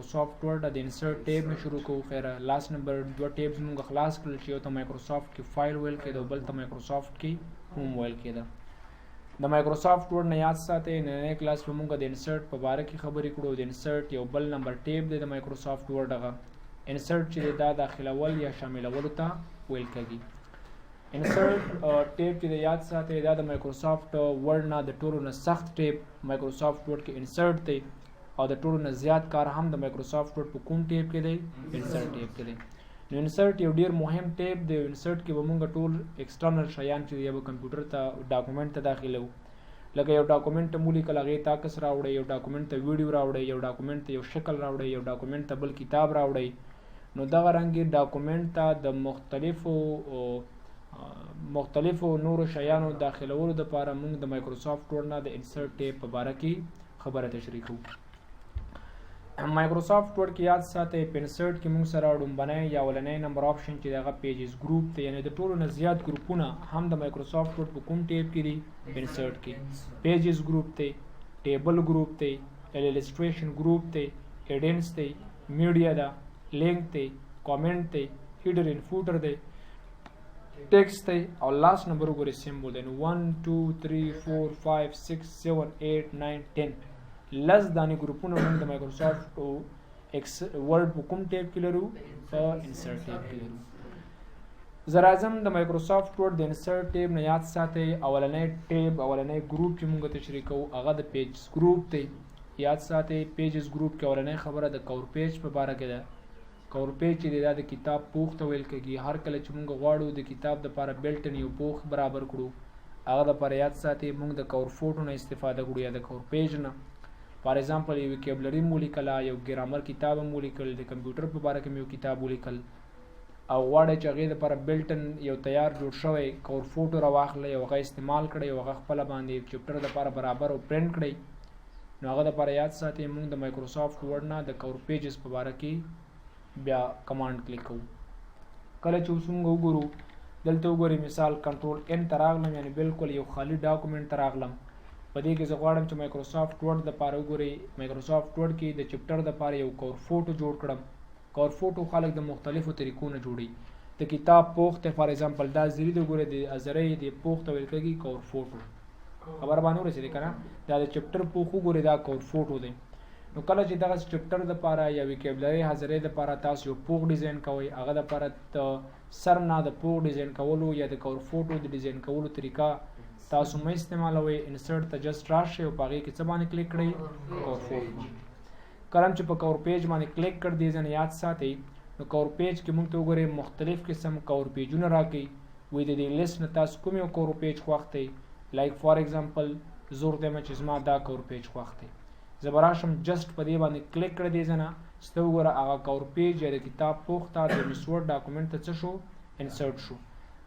مایکروسافټ ورډ د انسرټ ټیب نه شروع کوو. خیره لاس نمبر 2 ټیبز موږ خلاص کړل چې یو ته مایکروسافټ کې فایل ویل کېده او بل ته مایکروسافټ کې هوم ویل کېده. د مایکروسافټ ورډ نه یاد ساتئ نننی کلاس به موږ د انسرټ په باره کې خبرې کړو. د انسرټ یو بل نمبر ټیب دی د مایکروسافټ ورډ هغه انسرټ چې دا داخلول یا شاملولو ته ویل کېږي. انسرټ ټیب چې د یاد ساتئ دا د مایکروسافټ ورډ نه د ټولو نه سخت ټیب مایکروسافټ ورډ کې انسرټ دی او د ټولو نه زیات کار هم د مایکروسافټ ورډ په کوم ټیب کې دی؟ انسرټ ټیب کې دی. نو انسرټ یو ډیر مهم ټیب دی. انسرټ کې به موږ ټول ایکسټرنل شیان چې یو کمپیوټر ته ډاکومنټ ته داخلو، لکه یو ډاکومنټ ته مو لیکل هغې ته عکس راوړئ، یو ډاکومنټ ته ویډیو راوړئ، یو ډاکومنټ ته یو شکل راوړئ، یو ډاکومنټ ته بل کتاب راوړئ. نو دغه رنګې ډاکومنټ ته د مختلفو نورو شیانو داخلولو دپاره موږ د مایکروسافټ ورډ نه د انسرټ ټیب په باره کې خبره تشریح کوو. مایکروسافټ ورډ کې یاد ساتئ په انسرټ کې موږ سره ډومبنی یا اولنی نمبر آپشن چې دغه پیجز ګروپ دی، یعنې د ټولو نه زیات ګروپونه هم د مایکروسافټ ورډ په کوم ټیب کې دي؟ په انسرټ کې. پیجز ګروپ دی، ټیبل ګروپ دی، السټریشن ګروپ دی، ایډنس دی، میډیا ده، لینک دی، کامنټ دی، هیډر ان فوټر دی، ټیکسټ دی او لاس نمبر وګورئ سیمبول دی. نو 1 2 3 4 5 6 7 8 9 10 لس دانې ګروپونه موږ د مایکروسافټ ورډ په کوم ټیب کې لرو؟ په انسرټ ټیب کې لرو. زه راځم د مایکروسافټ ورډ د انسرټ ټیب نه یاد ساتئ اولنی ټیب اولنی ګروپ چې موږ تشریح کوو هغه د پیجز ګروپ دی. یاد ساتئ پیجز ګروپ کې اولنی خبره د کور پیج په باره کې ده. کور پیج چې دی دا د کتاب پوښ ته ویل کېږي. هر کله چې موږ غواړو د کتاب دپاره بلټن یو پوښ برابر کړو هغه دپاره یاد ساتئ موږ د کور فوټو نه استفاده کړو یا د کور پیج نه. فار ایگزامپل یو ویکیبلري مو لیکله، یو ګرامر کتاب مو لیکل، د کمپیوټر په باره کې مې یو کتاب ولیکل او غواړئ چې هغې دپاره بلټن یو تیار جوړ شوی کور فوټو راواخلئ او هغه استعمال کړئ او هغه خپله باندې چپټر دپاره برابر او پرنټ کړئ. نو هغه دپاره یاد ساتئ موږ د مایکروسافټ ورډ نه د کور پیجز په باره کې بیا کمانډ کلیک کوو. کله چې اوس موږ وګورو دلته وګورئ مثال کنټرول ان ته راغلم، یعنې بالکل یو خالي ډاکومنټ ته راغلم. په دې کې زه غواړم چې مایکروسافټ ورډ دپاره وګورئ مایکروسافټ ورډ کې د چپټر دپاره یو کور فوټو جوړ کړم. کور فوټو خلک د مختلفو طریقو نه جوړوي. د کتاب پوښ ته فار ایگزامپل دا زری د وګورئ د ازرۍ د پوښ ته ویل کېږي کور فوټو. خبره باندې ورسېدې که نه؟ دا د چپټر پوښ وګورئ دا کور فوټو دی. نو کله چې دغه چپټر دپاره یا ویکیبلري حاضرۍ دپاره تاسو یو پوښ ډیزاین کوئ هغه دپاره د سر نه د پوښ ډیزاین کولو یا د کور فوټو د ډیزاین کولو طریقه تاسو مه استعمالوئ. انسرټ ته جسټ راشئ او په هغې کې څه باندې کلیک کړئ؟ کور فوټو. کله چې په کور پیج باندې کلیک کړ دې ځنه یاد ساتئ نو کور پیج کې موږ ته وګورئ مختلف قسم کور پیجونه راکوي. وایي د دې لیست نه تاسو کوم یو کور پیج خوښ دی؟ لایک فار ایگزامپل زه ورته یم چې زما دا کور پیج خوښ دی. زه به راشم جسټ په دې باندې کلیک کړه دې ځنه سته وګوره هغه کور پیج یا د کتاب پوښ ته د مس ورډ ډاکومنټ ته څه شو؟ انسرټ شو.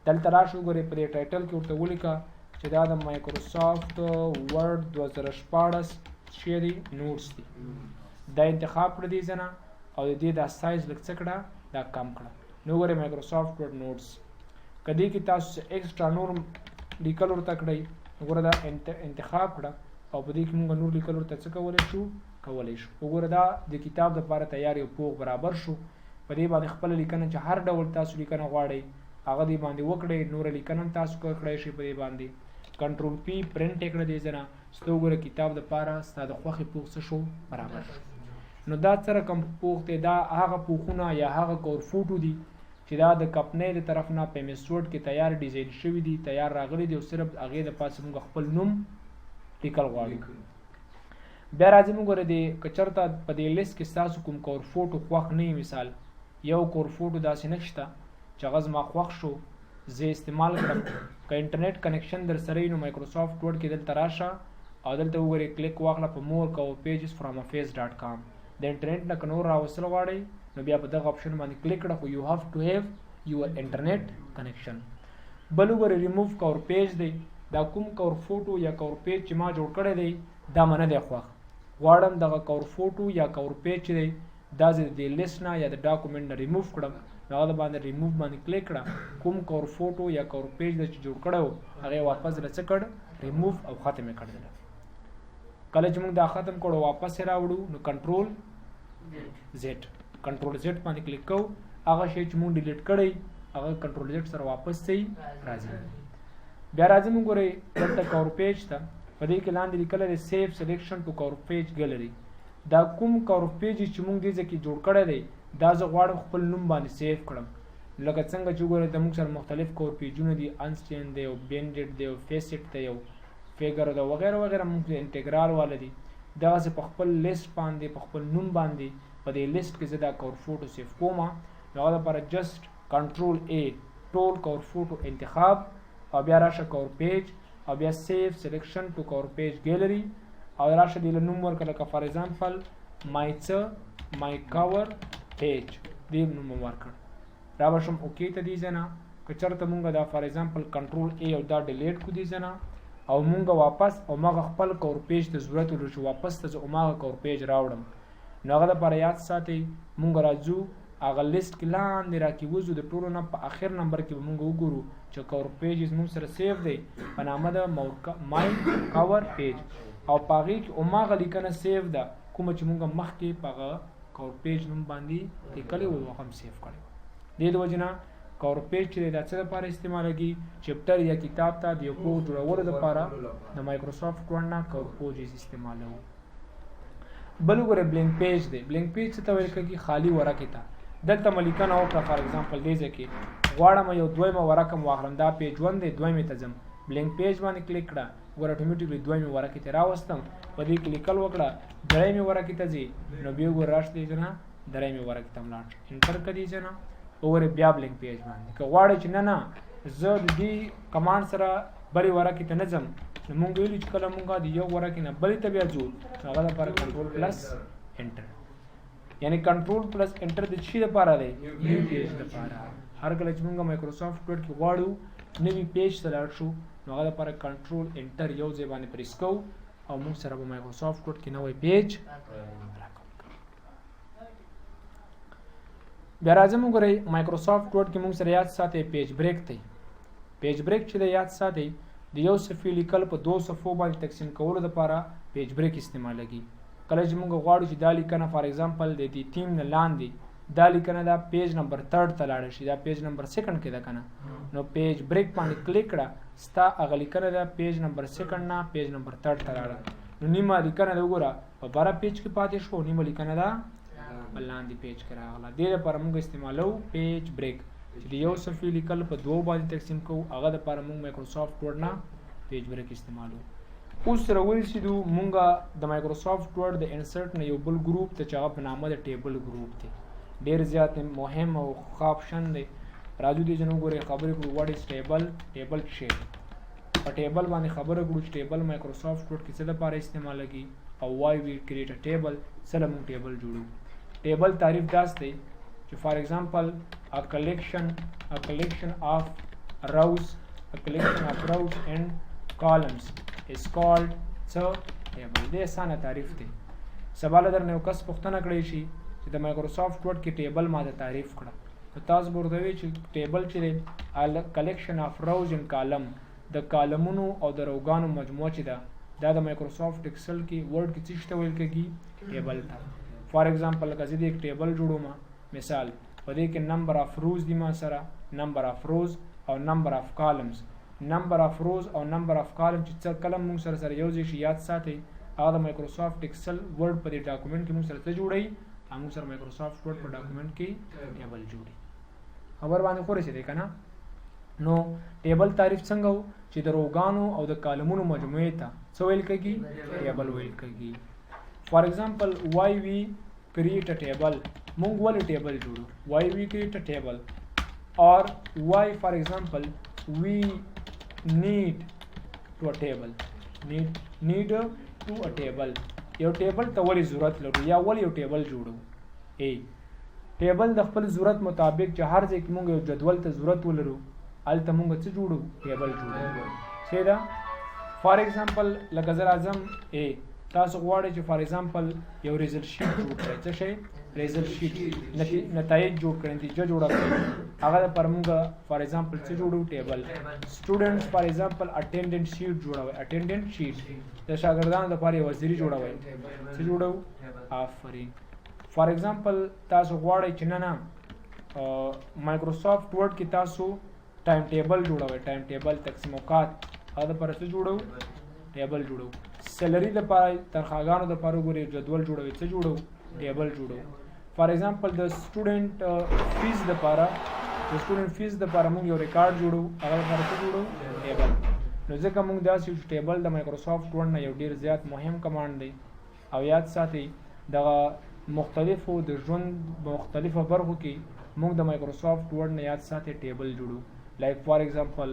دلته راشه وګورئ په دې ټایټل کې ورته ولیکه چې دا د مایکروسافټ ورډ 2014 چې دی نوټس دی. دا انتخاب کړه دې ځنه او د دې دا سایز لږ څه کړه دا کم کړه. نو وګورئ مایکروسافټ ورډ نوټس که دې کې تاسو ایکسټرا نور لیکل ورته کړئ وګوره دا انتخاب کړه او په دې کې موږ نور لیکل ورته څه کولی شو؟ کولی شو. وګوره دا د کتاب دپاره تیار یو پوښ برابر شو. په دې باندې خپله لیکنه چې هر ډول تاسو لیکنه غواړئ هغه دې باندې وکړئ. نوره لیکنه هم تاسو کړی شئ په دې باندې. کنټرول پی پرنټ یې کړه دې ځنه سته وګوره کتاب دپاره ستا د خوښې پوښ څه شو؟ برابر شو. نو دا څه رقم پوښ دی؟ دا هغه پوښونه یا هغه کور فوټو دي چې دا د کمپنۍ د طرف نه په MS Word کې تیار ډیزاین شوي دي، تیار راغلي دي او صرف هغې د پاسه موږ خپل نوم لیکل غواړو. بیا راځي موږ ګوره د که چېرته په دې لیست کې ستاسو کوم کور فوټو خوښ نه وي، مثال یو کور فوټو داسې نشته چې هغه زما خوښ شو زه استعمال کړم. که انټرنیټ کنیکشن در سره وي نو مایکروسافټ ورډ کې دلته راشه او دلته وګورئ کلیک واخله په مور کور پیجز فرام office.com. د انټرنیټ نه که نور راوستل غواړئ نو بیا په دغه اپشن باندې کلیک کړه، خو یو هاف ټو هیو یور انټرنیټ کنیکشن. بل وګورئ ریموو کور پیج دی. دا کوم کور فوټو یا کور پیج چې ما جوړ کړی دی دا منه دی خوښ. غواړم دغه کور فوټو یا کور پیج چې دی دا زه د لیست نه یا د ډاکومنټ نه ریموو کړم. نو هغه باندې ریموو باندې کلیک کړه. کوم کور فوټو یا کور پیج د چې جوړ کړی و هغې واپس له څه کړ؟ ریموو او ختم یې کړی. کله چې موږ دا ختم کړو واپس یې راوړو نو کنټرول زد کنټرول زد باندې کلیک کوو هغه شی چې مونږ ډیلیټ کړی هغه کنټرول زد سره واپس صحیح راځي بیا راځي مونږ ګورئ دلته کور پیج ته په دې کې لاندې لیکلی دی سیف سلیکشن ټو کور پیج ګیلري دا کوم کور پیج چې مونږ دې ځای کې جوړ کړی دی دا زه غواړم خپل نوم باندې سیف کړم لکه څنګه چې وګورئ د موږ سره مختلف کور پیجونه دي انسټین دی او بینډډ دی او فیسټ دی او فیګر دی وغیره وغیره موږ انټګرال والا دي دغسې په خپل لیست باندې په خپل نوم باندې په دې لیست کې زه دا کور فوټو سیف کوم نو هغه لپاره جسټ کنټرول ا ټول کور فوټو انتخاب او بیا راشه کور پیج او بیا سیف سلیکشن ټو کور پیج ګیلري او راشه دې له نوم ورکړه لکه فار ایگزامپل مای کور پیج دې نوم ورکړ را به شم اوکې ته دې ځای نه که چېرته مونږ دا فار ایگزامپل کنټرول ا او دا ډیلیټ کړو دې ځای نه او مونږ واپس هماغه خپل کور پیج ته ضرورت ولرو چې واپس ته زه هماغه کور پیج راوړم نو هغه لپاره یاد ساتئ مونږ راځو هغه لیست کې لاندې راکېوځو د ټولو نه په آخر نمبر کې به مونږ وګورو چې کور پیج زموږ سره سیف دی په نامه د مای کور پیج او په هغې کې هماغه لیکنه سیف ده کومه چې مونږ مخکې په هغه کور پیج نوم باندې لیکلی و هغه هم سیف کړی دې د وجې نه کور پیج چې دی دا څه دپاره استعمالېږي چپټر یا کتاب ته د یو پوسټ جوړولو دپاره د مایکروسافټ ورډ نه کور پیج استعمالوو بل وګورئ بلینک پیج دی بلینک پیج څه ته ویل کېږي خالي ورقې ته دلته مو لیکنه وکړه فار ایگزامپل دې ځای کې غواړم یو دویمه ورقه م واخلم دا پیج 1 دی دویمې ته ځم بلینک پیج باندې کلیک کړه ګوره اټومیټیکلی دویمې ورقې ته راوستم په دې کې لیکل وکړه درېیمې ورقې ته ځي نو بیا ګوره راشه دی نه درېیمې ورقې ته ولاړ انټر کړه دې ځای نه وګورئ بیا بلینک پیج باندې که غواړئ چې نه زه د دې کمانډ سره بلې ورقې ته نه ځم نو مونږ ویلي چې کله مونږ د یو ورقې نه بلې ته بیا ځو نو هغه لپاره کنټرول پلس انټر یعنی کنټرول پلس انټر د چی لپاره دی نیو پیج لپاره هر کله چې مونږ مایکروسافټ ورډ کې غواړو نوي پیج ته لاړ شو نو هغه لپاره کنټرول انټر یو ځای باندې پریس کوو او مونږ سره به مایکروسافټ ورډ کې نوی پیج بیا راځه مونږ ګورئ مایکروسافټ ورډ کې مونږ سره یاد ساتئ پیج بریک دی پیج بریک چې دی یاد ساتئ د یو صفحې لیکل په 2 صفحو باندې تقسیم کولو دپاره پیج بریک استعمالېږي کله چې مونږ غواړو چې دا لیکنه فار ایگزامپل د دې ټیم نه لاندې دا لیکنه دا پیج نمبر 3 ته لاړه شي دا پیج نمبر 2 کې ده که نه نو پیج بریک باندې کلیک کړه ستا هغه لیکنه دا پیج نمبر 2 نه پیج نمبر 3 ته لاړه نو نیمه لیکنه ده وګوره په بره پیج کې پاتې شو نیمه لیکنه ده په لاندې پیج کې راغله دې لپاره موږ استعمالو پیج بریک چې د یو صفحې لیکل په 2 باندې تقسیم کوو هغه دپاره موږ مایکروسافټ ورډ نه پیج بریک استعمالو اوس سره ورسېدو مونږ د مایکروسافټ ورډ د انسرټ نه یو بل ګروپ ته چې هغه په نامه د ټیبل ګروپ دی ډېر زیات مهم او ښه آپشن دی راځو دې جنو ګورئ خبرې کړو واټ از ټیبل شیپ په ټیبل باندې خبره کړو چې ټیبل مایکروسافټ ورډ کې څه لپاره استعمالېږي او وای وی کریټ ا ټیبل سره موږ ټیبل جوړو ټیبل تعریف داس دی چې فار ایگزامپل ا کلیکشن آف روز اینڈ columns is called table دې اسانه تعریف دی سوال درنه یو کس پوښتنه کړی شي چې د مایکروسافټ ورډ کې ټیبل ما ته تعریف کړه نو تاسو ورته چې ټیبل چې دی کلیکشن اف روز ان کالم د کالمونو او د روګانو مجموعه چې ده دا د مایکروسافټ ایکسل کې ورډ کې څه شته ویل کېږي ټیبل ته فار ایگزامپل لکه زه دې یک ټیبل جوړوم مثال په دې کې نمبر اف روز دی ما سره نمبر اف روز او نمبر اف کالمز نمبر اف روز او نمبر اف کالم چې څه کلم موږ سره یو ځای شي یاد ساتئ هغه د مایکروسافټ ایکسل ورډ په دې ډاکومنټ کې موږ سره څه جوړوي موږ سره مایکروسافټ ورډ په ډاکومنټ کې ټیبل جوړي خبر باندې خو رسېدی که نه نو ټیبل تعریف څنګه و چې د روګانو او د کالمونو مجموعې ته څه ویل کېږي ټیبل ویل کېږي فار ایگزامپل وای وی کریټ ا ټیبل موږ ولې ټیبل جوړو وای وی کریټ ا ټیبل اور وای فار ایگزامپل وی need to a table یو ټیبل ته ولې ضرورت لرو یا ولې یو ټیبل جوړو ټیبل د خپل ضرورت مطابق چې هر ځای کې موږ یو جدول ته ضرورت ولرو هلته موږ څه جوړو ټیبل جوړو ښه ده فار ایگزامپل لکه زه راځم تاسو غواړئ چې فار ایگزامپل یو ریزلټ شیټ جوړ کړئ څه شی ریزلټ شیټ نتایج جوړ کړئ نتیجه جوړه کړئ هغه لپاره موږ فار ایگزامپل څه جوړو ټیبل سټوډنټس فار ایگزامپل اټینډنټ شیټ جوړوئ اټینډنټ شیټ د شاګردانو لپاره یو وزیري جوړوئ څه جوړو آفرین فار ایگزامپل تاسو غواړئ چې نه مایکروسافټ ورډ کې تاسو ټایم ټیبل جوړوئ، ټایم ټیبل تقسیم اوقات هغه دپاره څه جوړو؟ ټیبل جوړو. سیلري دپاره تنخواګانو دپاره وګورئ جدول جوړوئ، څه جوړو؟ ټیبل جوړو. فار ایگزامپل د سټوډنټ فیس دپاره موږ یو ریکارډ جوړو، هغه دپاره څه جوړو؟ ټیبل. نو ځکه موږ داسې ټیبل د مایکروسافټ ورډ نه یو ډېر زیات مهم کمانډ دی او یاد ساتئ دغه مختلفو د ژوند مختلفو برخو کې موږ د مایکروسافټ ورډ نه یاد ساتئ ټیبل جوړو. لایک فار ایگزامپل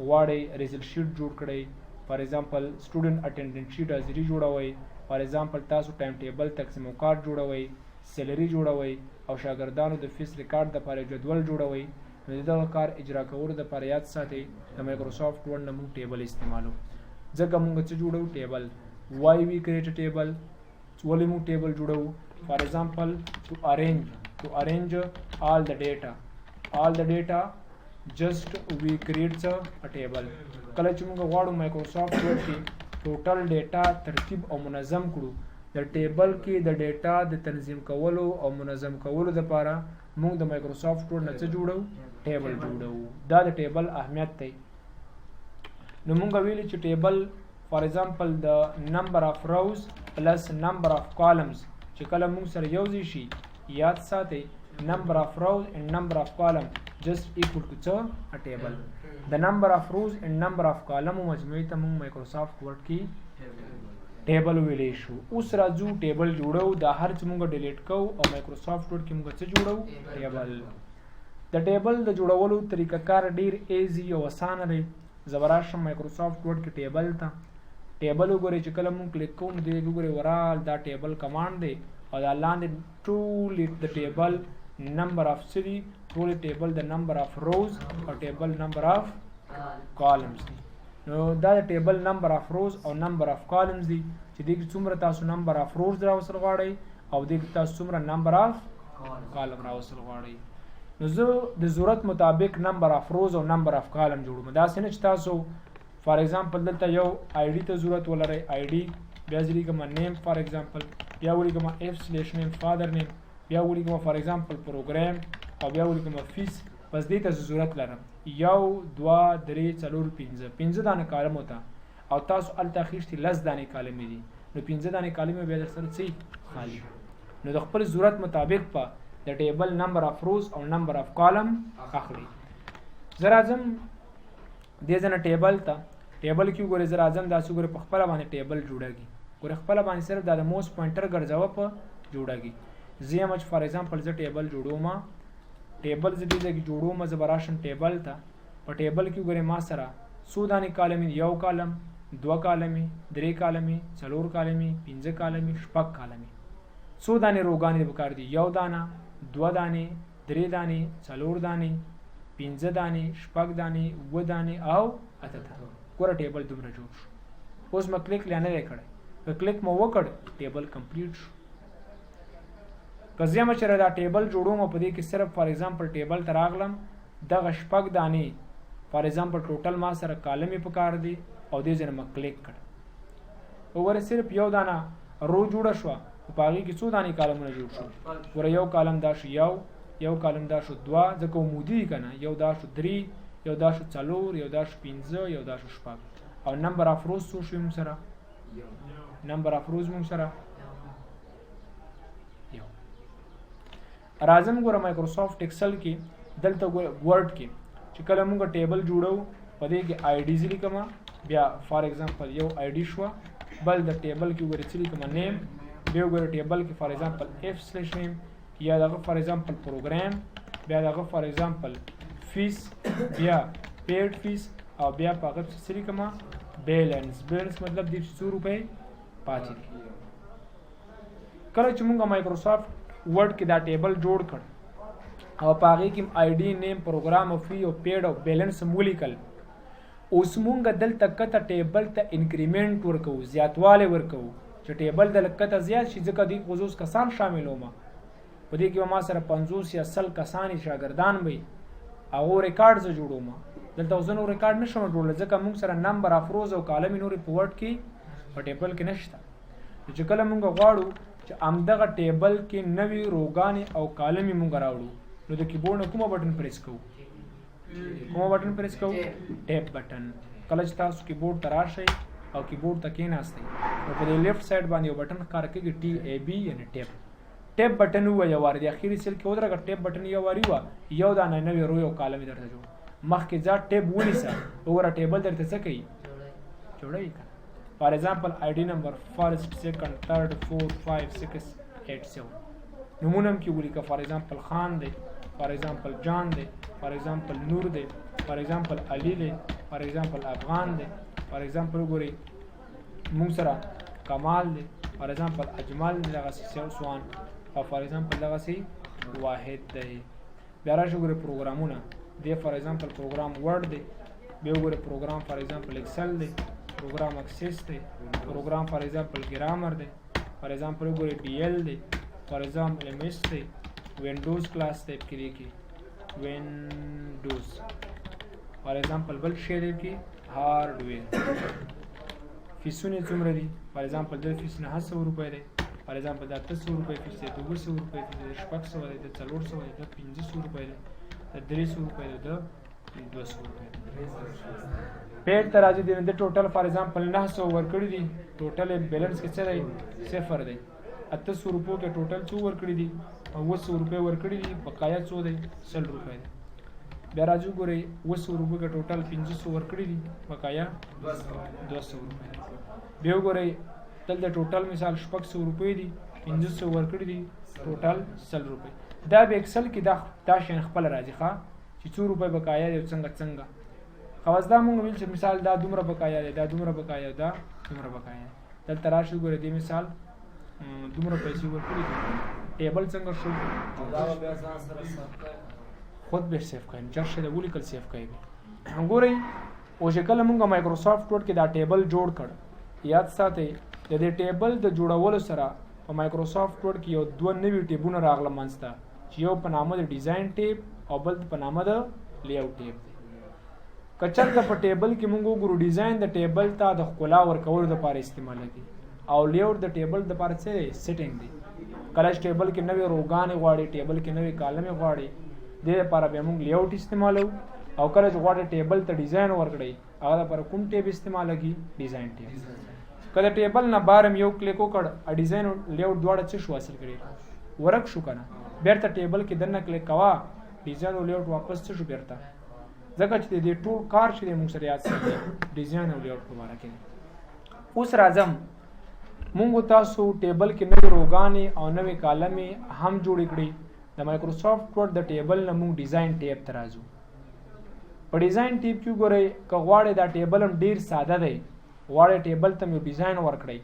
غواړئ ریزلټ شیټ جوړ کړئ، فار ایگزامپل سټوډنټ اټینډنس شیټ حاضري جوړوئ، فار ایگزامپل تاسو ټایم ټیبل تقسیم اوقات جوړوئ، سیلري جوړوئ او شاګردانو د فیس ریکارډ دپاره جدول جوړوئ. نو د دغه کار اجرا کولو دپاره یاد ساتئ د مایکروسافټ ورډ نه موږ ټیبل استعمالو. ځکه موږ څه جوړو؟ ټیبل. why we create a table؟ ولې موږ ټیبل جوړو؟ فار ایگزامپل to arrange all the data just we create a table. کله چې موږ غواړو مایکروسافټ ورډ کې ټوټل ډیټا ترتیب او منظم کړو، د ټیبل کې د ډیټا د تنظیم کولو او منظم کولو دپاره موږ د مایکروسافټ ورډ نه څه جوړو؟ ټیبل جوړو. دا د ټیبل اهمیت دی. نو موږ ویلي چې ټیبل فار ایگزامپل د نمبر اف روز پلس نمبر اف کالمز چې کله موږ سره یوځای شي، یاد ساتئ number of rows and number of column just equal to څه؟ a table. the number of rows and number of column مجموعي ته موږ مایکروسافټ ورډ کې ټیبل ویلی شو. اوس راځو ټیبل جوړو، دا هر څه موږ ډیلیټ کوو او مایکروسافټ ورډ کې موږ څه جوړو؟ ټیبل. د ټیبل د جوړولو طریقه کار ډیر ایزي او اسانه دی. زه به راشم مایکروسافټ ورډ کې ټیبل ته. ټیبل وګورئ چې کله موږ کلیک کوو نو دې وګورئ ورال دا ټیبل کمانډ دی او دا لاندې ټول د ټیبل نمبر اف سری ټول ټیبل د نمبر اف روز او ټیبل نمبر اف کالمز دی. نو دا د ټیبل نمبر اف روز او نمبر اف کالمز دی چې دې کې څومره تاسو نمبر اف روز راوستل غواړئ او دې کې تاسو څومره نمبر اف کالم راوستل غواړئ. نو زه د ضرورت مطابق نمبر اف روز او نمبر اف کالم جوړوم. داسې نه چې تاسو فار ایگزامپل دلته یو آی ډي ته ضرورت ولرئ، آی ډي بیا ولیکم نیم فار ایگزامپل، بیا ولیکم f/name فادر نیم، بیا ولیکم فار ایگزامپل پروګرام او بیا ولیکم فیس. بس دې ته ضرورت لرم 1 2 3 4 5 دانه کالم وته او تاسو الته اخیستي 10 دانه کالم دي، نو 5 دانه کالم به در سره څه خالی. نو د خپل ضرورت مطابق په د ټیبل نمبر اف روز او نمبر اف کالم اخلي. زه راځم دې ځنه ټیبل ته. ټیبل کې وګورئ زه راځم داسې وګورئ په خپله باندې ټیبل جوړېږي. ګورئ خپله باندې صرف دا د موس پوینټر ګرځوه په جوړېږي. زه یم چې فار ایگزامپل زه ټیبل جوړوم، ټیبل زه دې ځای کې جوړوم. زه به راشم ټیبل ته. په ټیبل کې وګورئ ما سره څو دانې کالم دي؟ 1 کالم، 2 کالمې، 3 کالمې، 4 کالمې، 5 کالمې، 6 کالمې. څو دانې روګانې دې پکار دي؟ 1 دانه، 2 دانې، 3 دانې، 4 دانې، 5 دانې، 6 دانې، 7 دانې او 8 دانې. ګوره ټیبل دومره جوړ شو. اوس ما کلیک لا نه دی کړی، که کلیک مو وکړ ټیبل کمپلیټ شو. که زه یم چې دا ټیبل جوړوم په دې کې صرف فار ایگزامپل ټیبل ته راغلم، دغه 6 دانې فار ایگزامپل ټوټل ما سره کالم یې پکار دی او دې ځای نه ما کلیک کړ. وګوره صرف 1 دانه رو جوړه شوه په هغې کې څو دانې کالمونه جوړ شو. ګوره 1 کالم دا شو 1 کالم دا شو 2 ځکه عمودي دي که نه، 1 دا شو 3 1 دا شو 4 1 دا شو 5 1 دا شو 6 او نمبر اف روز څو شوي موږ سره؟ نمبر اف روز موږ سره 1. راځم ګوره مایکروسافټ ایکسل کې دلته ورډ کې چې کله موږ ټیبل جوړو په دې کې آی ډیز لیکم، بیا فار ایگزامپل یو آی ډي شوه، بل د ټیبل کې وګورئ څه لیکم نیم، بیا وګورئ ټیبل کې فار ایگزامپل f/name یا دغه فار ایگزامپل پروګرام، بیا دغه فار ایگزامپل فیس، بیا پیډ فیس او بیا په هغه څه لیکم بیلنس مطلب دې 100 روپۍ پاتې دي. کله چې موږ مایکروسافټ ورډ کې دا ټیبل جوړ کړ او په هغې کې آی ډي نیم پروګرام او فی او پیډ او بیلنس هم ولیکل، اوس موږ دلته کته ټیبل ته انکریمنټ ورکوو، زیاتوالی ورکوو چې ټیبل د کته زیات شي. ځکه دې 50 کسان شاملومه، په دې کې به ما سره 50 یا 100 کسان شاګردان وي، هغو ریکارډ زه جوړوم. دلته اوس زه نور ریکارډ نشم جوړولی ځکه موږ سره نمبر اف روز او کالمې نورې په ورډ کې په ټیبل کې نشته. چې کله موږ غواړو چې همدغه ټیبل کې نوې روګانې او کالمې مونږ راوړو نو د کیبورډ نه کومه بټن پریس کوو ټیپ بټن. کله چې تاسو کیبورډ ته راشئ او کیبورډ ته کېناستئ نو په دې لیفټ سایډ باندې یو بټن ښکاره کېږي TAB یعنې ټیپ بټن ووایه وارې د اخري سیل کې ودرېږه ټیپ بټن یو واري وه یو دانه نوې رو یو کالم درته جوړ مخکې ځه ټیپ ونیسه وګوره ټیبل درته څه کوي جوړوي که فار ایگزامپل ID نمبر فرست سیکنډ تھرډ 4 5 6 8 7 نمونه هم کې ولیکه فار ایگزامپل خان دی فار ایگزامپل جان دی فار ایگزامپل نور دی فار ایگزامپل علي دی فار ایگزامپل افغان دی فار ایگزامپل وګورئ موږ سره کمال دی فار ایگزامپل اجمل دی دغسې سوان او فار ایگزامپل دغسې واحد دی. بیا راشي وګورئ پروګرامونه دی فار ایگزامپل پروګرام ورډ دی بیا وګورئ پروګرام فار ایگزامپل ایکسل دی پروګرام اکسس دی پروګرام فار ایگزامپل ګرامر دی فار ایگزامپل وګورئ DL دی فار ایگزامپل MS دی وینډوز کلاس ټایپ کې دی کې وینډوز فار ایگزامپل بل شی دی کې هارډویر. فیسونه څومره دي فار ایگزامپل د فیس 900 روپۍ دی فار ایگزامپل دا 300 روپۍ فیس دی 200 روپۍ فیس دی 600 دی د 400 دی د 500 روپۍ دی د 300 روپۍ دی د 200 روپۍ پیډ ته راځي دی د ټوټل فار ایگزامپل 900 ورکړي دي ټوټل بیلنس کې څه دی 0 دی 800 روپو کې ټوټل څو ورکړي دي 900 روپۍ ورکړي دي بقایا څو دی 100 روپۍ دی. بیا راځو ګورئ 900 روپو کې ټوټل 500 ورکړي دي بقایا 200 روپۍ دی. بیا وګورئ دلته ټوټل مثال 600 روپۍ دي 500 ورکړي دي ټوټل 100 روپۍ. دا به ایکسل کې دا شین خپل راځي ښه چې څو روپۍ بقایا دی څنګه خواص دا مونږ ویل چې مثال دا دومره بقایا دی دا دومره بقایا دا دومره بقایا دلته راشي ګورئ دې مثال دومره پیسې ورکړي دي ټیبل څنګه شو دا بیا ځان سره سیف کړئ خود به سیف کړئ چرشه د ولیکل سیف کړئ ګورئ او چې کله مونږ مایکروسافټ ورډ کې دا ټیبل جوړ کړ یاد ساتئ د دې ټیبل د جوړولو سره په مایکروسافټ ورډ کې یو دوه نوي ټیبونه راغله منځته چې یو په نامه د ډیزاین ټیب او بل په نامه د لی اوټ ټیب دی. که چېرته په ټیبل کې مونږ وګورو ډیزاین د ټیبل ته د ښکلا ورکولو دپاره استعمالوي او لی اوټ د ټیبل دپاره څه دی سیټینګ دی. کله چې ټیبل کې نوې روګانې غواړي ټیبل کې نوې کالمې غواړي دې دپاره بیا مونږ لی اوټ استعمالو او کله چې غواړي ټیبل ته ډیزاین ورکړئ هغه دپاره کوم ټیب استعمالوي ډیزاین ټیب. که د ټیبل نه بار هم یو کلیک وکړ ډیزاین او لی اوټ دواړه څه شو حاصل کړي ورک شو که نه بیرته ټیبل کې دننه کلیک کوه ډیزاین او لی اوټ واپس څه شو بیرته ځکه چې د ټول کار چې دی مونږ سره یاد ساتي ډیزاین او لی اوټ په باره کې. اوس راځم مونږ تاسو ټیبل کې نوې روګانې او نوې کالمې هم جوړې کړي د مایکروسافټ ورډ د ټیبل نه مونږ ډیزاین ټیب ته راځو. په ډیزاین ټیب کې وګورئ که غواړئ دا ټیبل هم ډېر ساده دی غواړئ ټیبل ته یو ډیزاین ورکړئ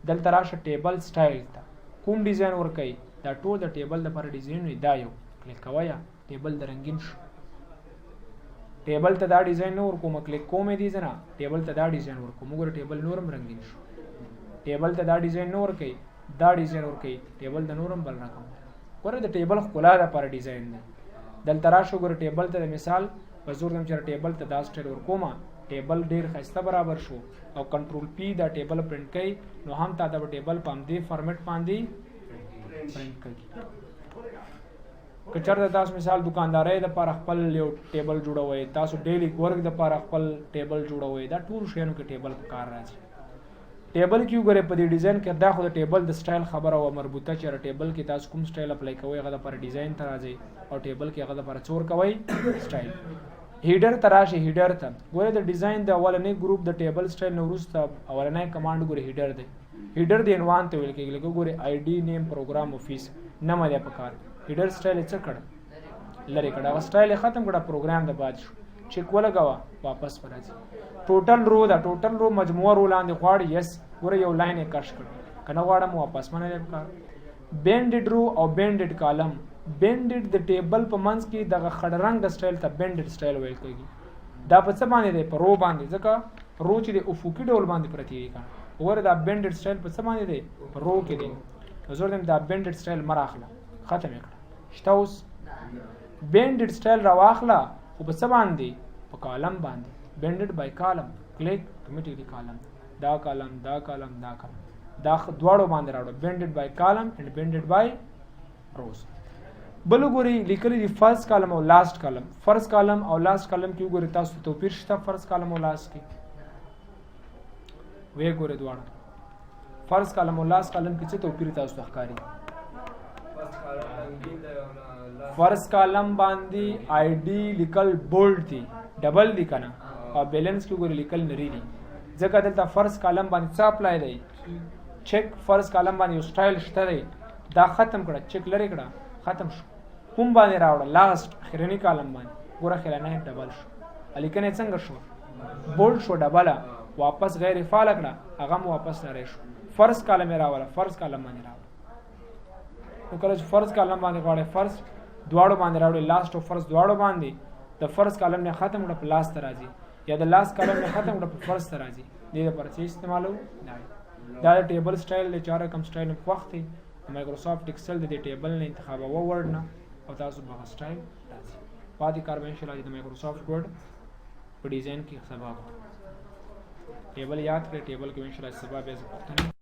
دلته راشه ټیبل سټایل ته کوم ډیزاین ورکوئ دا ټول د ټیبل دپاره ډیزاین وي دا یو کلیک کوئ ټیبل د رنګین شو ټیبل ته دا ډیزاین نه ورکوم کلیک کوم یې دي نه ټیبل ته دا ډیزاین ورکوم وګوره ټیبل نورم رنګین شو ټیبل ته دا ډیزاین نه ورکوي دا ډیزاین ورکوي ټیبل د نورم بل رقم ګوره د ټیبل ښکلا دپاره ډیزاین دی. دلته راشه وګوره ټیبل ته د مثال په زور دم چې ټیبل ته دا سټایل ورکومه ټیبل ډېر ښایسته برابر شو او کنټرول پی دا ټیبل پرنټ کوي نو هم تا دا ټیبل په همدې فارمیټ باندې پرنټ کوي. که چېرته تاسو مثال دکاندارۍ دپاره خپل یو ټیبل جوړوئ تاسو ډیلی ورک دپاره خپل ټیبل جوړوئ دا ټول شیانو کې ټیبل په کار راځي. ټیبل کې وګورئ په دې ډیزاین کې دا خو د ټیبل د سټایل خبره او مربوطه چې ټیبل کې تاسو کوم سټایل اپلای کوئ هغه دپاره ډیزاین ته راځئ او ټیبل کې هغه دپاره څه ورکوئ سټایل. هیډر ته راشئ هیډر ته ګورئ د ډیزاین د اولنی ګروپ د ټیبل سټایل نه وروسته اولنی کمانډ ګورئ هیډر دی. هیډر د عنوان ته ویل کېږي لکه ګورئ ID نیم پروګرام افیس نمه دی په کار هیډر سټایل یې څه کړ لرې کړ هغه سټایل یې ختم کړه پروګرام د بعد شو چیک ولګوه واپس به راځي. ټوټل رو دا ټوټل رو مجموعه رو لاندې غواړي یس ګوره یو لاین یې کش کړ که نه غواړم واپس منه دی په کار. بینډډ رو او بینډډ کالم بینډډ د ټیبل په منځ کې دغه خړ رنګ سټایل ته بینډډ سټایل ویل کېږي. دا په څه باندې دی په رو باندې ځکه رو چې د افقي ډول باندې پرتې دي که وګوره دا بینډډ سټایل په څه باندې دی په رو کې دی نو زور دا بینډډ سټایل مه راخله ختم یې کړه شته اوس بینډډ سټایل راواخله خو په څه باندې په کالم باندې بینډډ بای کالم کلیک اتومیټیکلی کالم دا کالم دا کالم دا کالم دا دواړو باندې راوړو بینډډ بای کالم اینڈ بینډډ بای روز. بل وګورئ لیکلي دي فرست کالم او لاست کالم. فرست کالم او لاست کالم کې وګورئ تاسو توپیر شته فرست کالم او لاست کې وې ګورئ دواړه فرست کالم او لاست کالم کې څه توپیر تاسو ښکاري. فرست کالم باندې آی ډي لیکل بولډ دي ډبل دي کنه او بیلنس کې وګورئ لیکل نری دي ځکه دلته فرست کالم باندې څه اپلای دی چیک فرست کالم باندې یو سټایل شته دی دا ختم کړه چیک لري کړه ختم شو کوم باندې راوړه لاست اخرنی کالم باندې ګوره اخرنی ډبل شو الیکنه څنګه شو بولډ شو ډبله واپس غیر فعال کړه هغه مو واپس لري شو فرست کالم راوړه فرست کالم باندې راوړه نو کله چې فرست کالم باندې غواړي فرست دواړو باندې راوړي لاست او فرست دواړو باندې د فرست کالم نه ختم کړه په لاست راځي یا د لاست کالم نه ختم کړه په فرست راځي دې لپاره چې استعمالو دا ټیبل سټایل د چاره کم سټایل په وخت دی مایکروسافټ ایکسل د دې ټیبل نه انتخاب او ورډ نه او تاسو به سټایل راځي پاتې کار به ان شاء الله د مایکروسافټ ورډ په ډیزاین کې سبب ټیبل یاد کړئ ټیبل کې ان شاء الله سبب به